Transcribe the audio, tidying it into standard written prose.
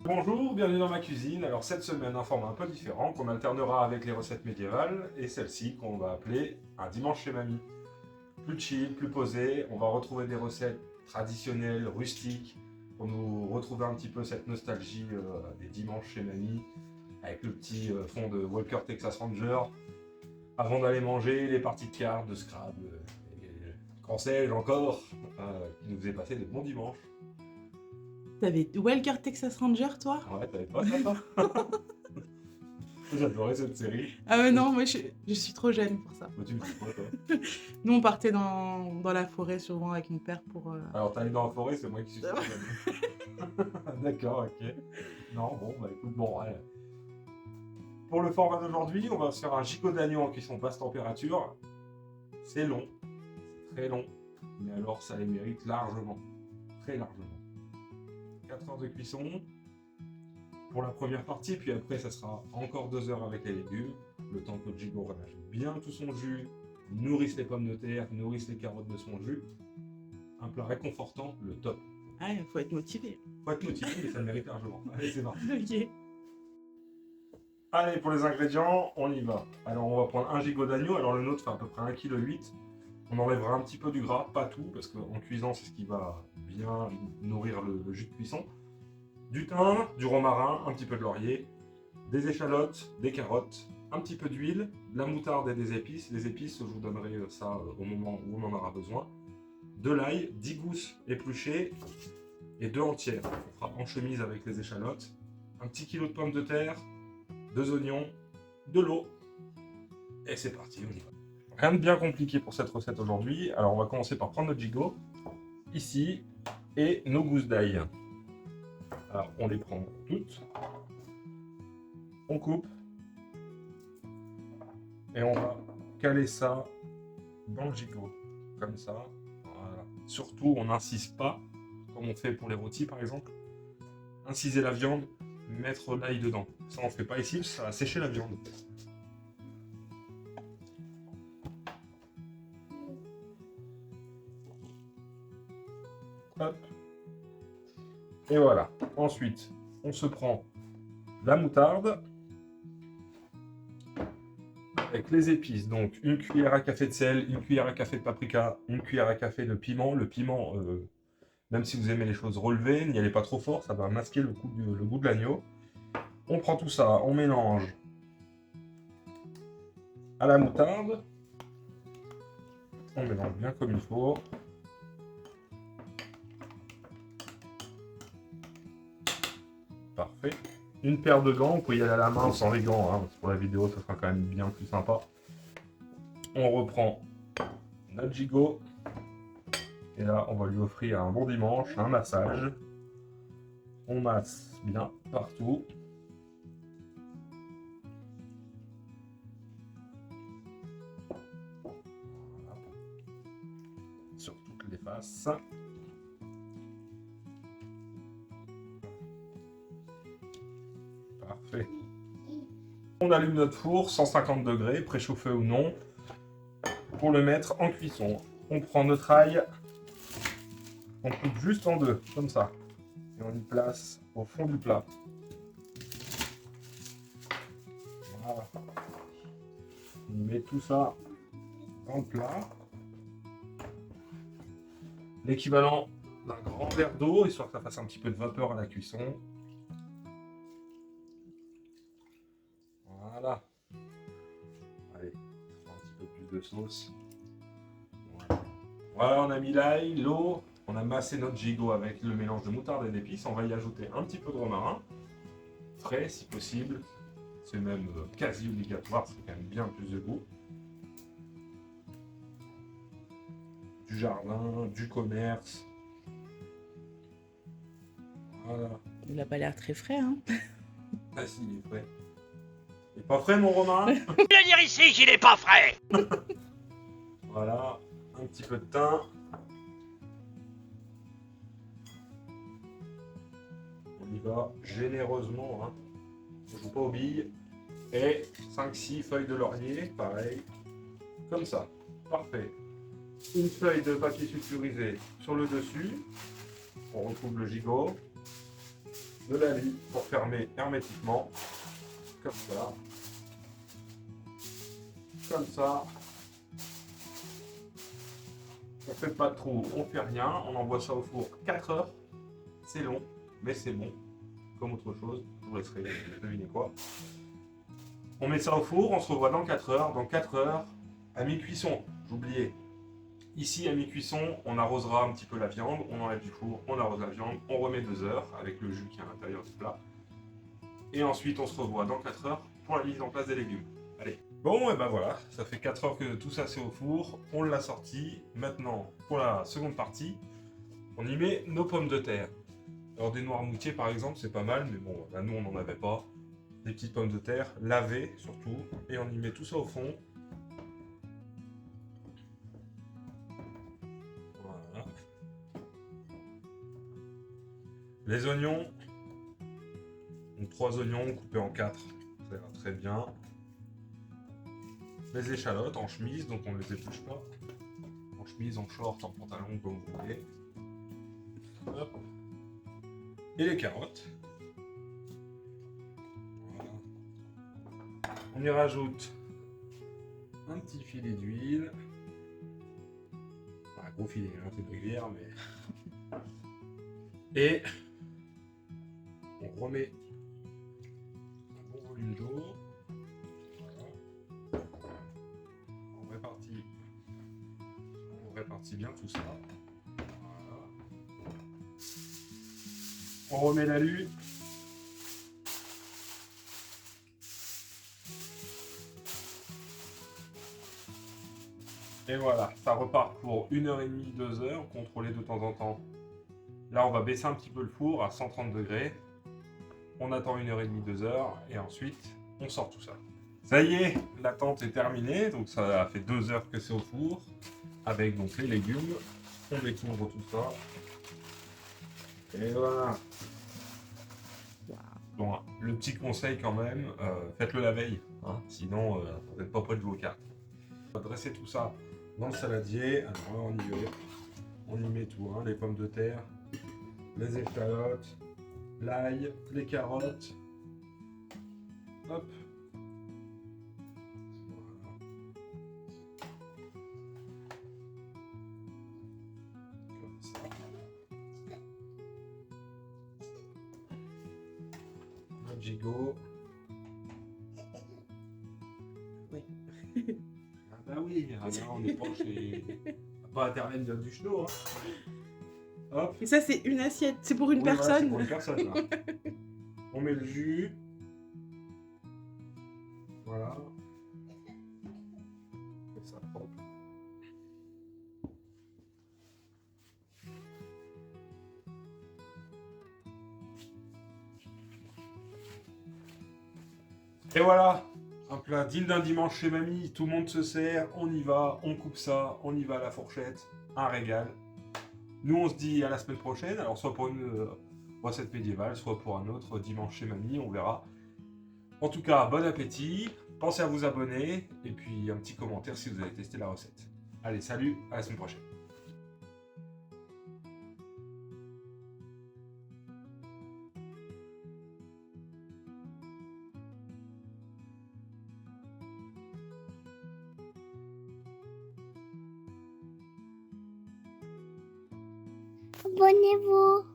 Bonjour, bienvenue dans ma cuisine. Alors cette semaine, un format un peu différent qu'on alternera avec les recettes médiévales et celle-ci qu'on va appeler un dimanche chez mamie. Plus chill, plus posé, on va retrouver des recettes traditionnelles, rustiques, pour nous retrouver un petit peu cette nostalgie des dimanches chez mamie, avec le petit fond de Walker Texas Ranger, avant d'aller manger les parties de cartes, de Scrabble, et qu'en sais-je encore, qui nous faisaient passer de bons dimanches. T'avais Walker Texas Ranger, toi? Ouais, t'avais pas ça, toi? J'adorais cette série. Ah ouais, non, moi je suis trop jeune pour ça. Mais tu me dis quoi, toi? Nous, on partait dans la forêt souvent avec mon père pour. Alors, t'allais dans la forêt, c'est moi qui suis trop jeune. D'accord, ok. Non, bon, bah écoute, bon, ouais. Pour le format d'aujourd'hui, on va se faire un gigot d'agneau en cuisson basse température. C'est long, c'est très long, mais alors ça les mérite largement, très largement. 4 heures de cuisson pour la première partie, puis après ça sera encore 2 heures avec les légumes, le temps que le gigot relâche bien tout son jus, nourrisse les pommes de terre, nourrisse les carottes de son jus. Un plat réconfortant, le top. Ah, il faut être motivé. Faut être motivé, mais ça le mérite largement. Allez, c'est parti. Ok. Allez, pour les ingrédients, on y va. Alors, on va prendre un gigot d'agneau. Alors, le nôtre fait à peu près 1,8 kg. On enlèvera un petit peu du gras, pas tout, parce qu'en cuisant, c'est ce qui va bien nourrir le jus de cuisson. Du thym, du romarin, un petit peu de laurier, des échalotes, des carottes, un petit peu d'huile, de la moutarde et des épices. Les épices, je vous donnerai ça au moment où on en aura besoin. De l'ail, 10 gousses épluchées et 2 entières. On fera en chemise avec les échalotes. Un petit kilo de pommes de terre, 2 oignons, de l'eau. Et c'est parti, on y va. Rien de bien compliqué pour cette recette aujourd'hui. Alors on va commencer par prendre notre gigot, ici, et nos gousses d'ail. Alors on les prend toutes. On coupe. Et on va caler ça dans le gigot. Comme ça. Voilà. Surtout, on n'incise pas, comme on fait pour les rôtis par exemple. Inciser la viande, mettre l'ail dedans. Ça on ne fait pas ici, ça va sécher la viande. Hop. Et voilà. Ensuite, on se prend la moutarde avec les épices. Donc, une cuillère à café de sel, une cuillère à café de paprika, une cuillère à café de piment. Le piment, même si vous aimez les choses relevées, n'y allez pas trop fort, ça va masquer le goût de l'agneau. On prend tout ça, on mélange à la moutarde. On mélange bien comme il faut. Parfait. Une paire de gants, vous pouvez y aller à la main sans les gants, hein, parce que pour la vidéo, ça sera quand même bien plus sympa. On reprend notre gigot. Et là, on va lui offrir un bon dimanche, un massage. On masse bien partout. Voilà. Sur toutes les faces. Parfait. On allume notre four, 150 degrés, préchauffé ou non, pour le mettre en cuisson. On prend notre ail, on coupe juste en deux, comme ça, et on y place au fond du plat. Voilà. On met tout ça dans le plat. L'équivalent d'un grand verre d'eau, histoire que ça fasse un petit peu de vapeur à la cuisson. Voilà. Allez, on un petit peu plus de sauce. Voilà, on a mis l'ail, l'eau, on a massé notre gigot avec le mélange de moutarde et d'épices. On va y ajouter un petit peu de romarin, frais si possible. C'est même quasi obligatoire, c'est quand même bien plus de goût. Du jardin, du commerce. Voilà. Il a pas l'air très frais, hein. Ah si, il est frais. Il est pas frais mon romarin? Viens dire ici qu'il est pas frais. Voilà, un petit peu de thym. On y va généreusement, hein. On joue pas aux billes. Et 5-6 feuilles de laurier, pareil, comme ça. Parfait. Une feuille de papier sulfurisé sur le dessus. On retrouve le gigot. de l'alu pour fermer hermétiquement. Comme ça. Comme ça. On fait pas de trou, on fait rien. On envoie ça au four 4 heures. C'est long, mais c'est bon. Comme autre chose, je vous laisserai deviner quoi. On met ça au four, on se revoit dans 4 heures. Dans 4 heures, à mi-cuisson, j'oubliais. Ici, à mi-cuisson, on arrosera un petit peu la viande, on enlève du four, on arrose la viande, on remet 2 heures avec le jus qui est à l'intérieur du plat. Et ensuite, on se revoit dans 4 heures pour la mise en place des légumes. Allez. Bon, et ben voilà, ça fait 4 heures que tout ça c'est au four, on l'a sorti. Maintenant, pour la seconde partie, on y met nos pommes de terre. Alors des noirmoutiers par exemple, c'est pas mal, mais bon, là nous on n'en avait pas. Des petites pommes de terre, lavées surtout, et on y met tout ça au fond. Voilà. Les oignons, donc 3 oignons coupés en 4, ça ira très bien. Les échalotes en chemise, donc on ne les épluche pas. En chemise, en short, en pantalon, comme vous voulez. Hop. Et les carottes. Voilà. On y rajoute un petit filet d'huile. Enfin, un gros filet, hein, c'est de cuillère, mais... Et on remet un bon volume d'eau. On répartit bien tout ça. Voilà. On remet l'alu. Et voilà, ça repart pour 1h30, 2 heures, contrôlé de temps en temps. Là, on va baisser un petit peu le four à 130 degrés. On attend 1h30, 2 heures, et ensuite, on sort tout ça. Ça y est, l'attente est terminée, donc ça fait 2 heures que c'est au four. Avec donc les légumes, on découvre tout ça. Et voilà. Bon, le petit conseil quand même, faites-le la veille, hein, sinon vous n'êtes pas près de vos cartes. On va dresser tout ça dans le saladier. Alors là, on y va. On y met tout, hein, les pommes de terre, les échalotes, l'ail, les carottes. Hop. Gigot. Oui. Ah bah oui, ah non, on n'est pas chez... pas Internet du Chenot. Hein. Hop. Et ça, c'est une assiette. C'est pour une Oui, voilà, c'est personne. pour une personne, là. On met le jus. Voilà. Et ça propre. Et voilà, un plat digne d'un dimanche chez mamie, tout le monde se sert, on y va, on coupe ça, on y va à la fourchette, un régal. Nous on se dit à la semaine prochaine, alors soit pour une recette médiévale, soit pour un autre dimanche chez mamie, on verra. En tout cas, bon appétit, pensez à vous abonner, et puis un petit commentaire si vous avez testé la recette. Allez, salut, à la semaine prochaine. Abonnez-vous.